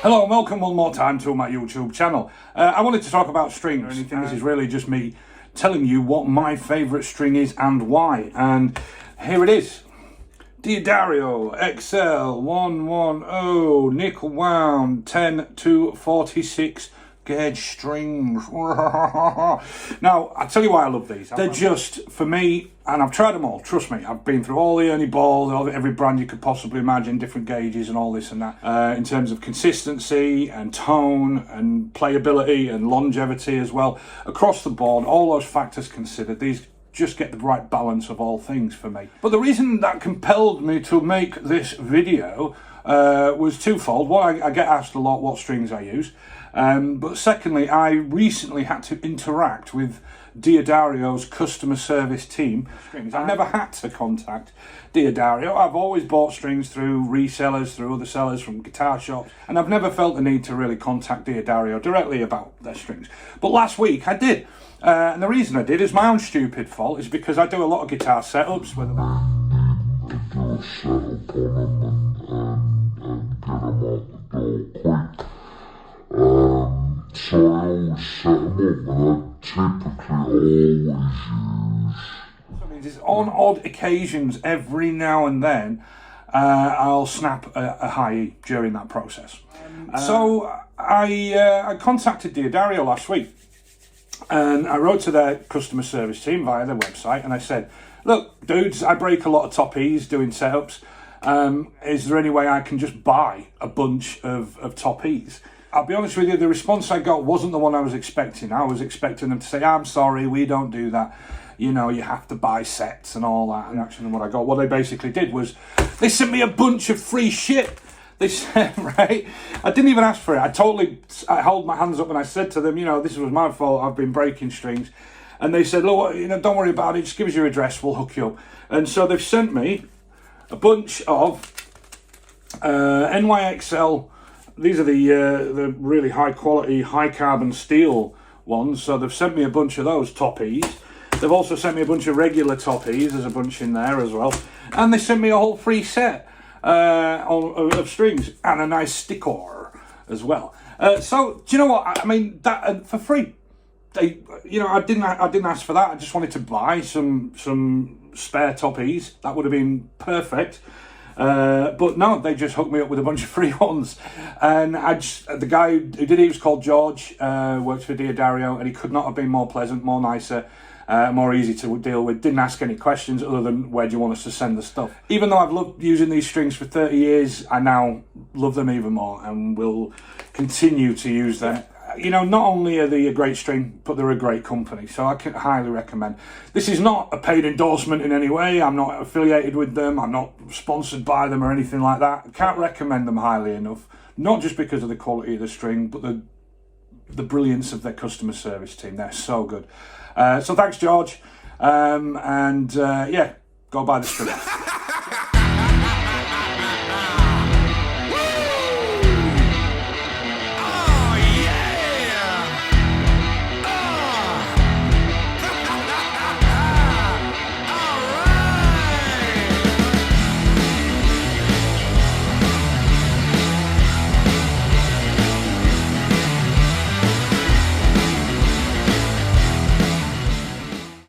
Hello and welcome one more time to my YouTube channel. I wanted to talk about strings. This is really just me telling you what my favourite string is and why. And here it is. D'Addario XL110 nickel wound 10 to 46 gauge strings. Now, I'll tell you why I love these. They're just, for me, and I've tried them all, trust me. I've been through all the Ernie Balls, every brand you could possibly imagine, different gauges and all this and that. In terms of consistency and tone and playability and longevity as well. Across the board, all those factors considered, these just get the right balance of all things for me. But the reason that compelled me to make this video was twofold. One, I get asked a lot what strings I use. But secondly, I recently had to interact with D'Addario's customer service team. I've never had to contact D'Addario. I've always bought strings through resellers, through other sellers from guitar shops, and I've never felt the need to really contact D'Addario directly about their strings. But last week I did. And the reason I did is my own stupid fault, is because I do a lot of guitar setups with them. So I always set them up, and I typically always use. It's on odd occasions, every now and then, I'll snap a high E during that process. So I contacted D'Addario last week, and I wrote to their customer service team via their website, and I said, look, dudes, I break a lot of top E's doing setups. Is there any way I can just buy a bunch of top E's? I'll be honest with you, the response I got wasn't the one I was expecting. I was expecting them to say, I'm sorry, we don't do that. You know, you have to buy sets and all that. And actually, what I got, what they basically did was, they sent me a bunch of free shit. They said, right, I didn't even ask for it. I held my hands up and I said to them, you know, this was my fault, I've been breaking strings. And they said, look, you know, don't worry about it, just give us your address, we'll hook you up. And so they've sent me a bunch of NYXL. These are the really high quality, high carbon steel ones. So they've sent me a bunch of those top E's. They've also sent me a bunch of regular top E's. There's a bunch in there as well. And they sent me a whole free set of strings and a nice sticker as well. So do you know what? I mean, that for free. They, you know, I didn't ask for that. I just wanted to buy some spare top E's. That would have been perfect. But no, they just hooked me up with a bunch of free ones. And the guy who did it was called George, works for D'Addario, and he could not have been more pleasant, more nicer, more easy to deal with. Didn't ask any questions other than, where do you want us to send the stuff? Even though I've loved using these strings for 30 years, I now love them even more and will continue to use them. You know, not only are they a great string, but they're a great company, so I can highly recommend. This is not a paid endorsement in any way. I'm not affiliated with them. I'm not sponsored by them or anything like that. I can't recommend them highly enough, not just because of the quality of the string, but the brilliance of their customer service team. They're so good. So thanks, George. Yeah, go buy the string.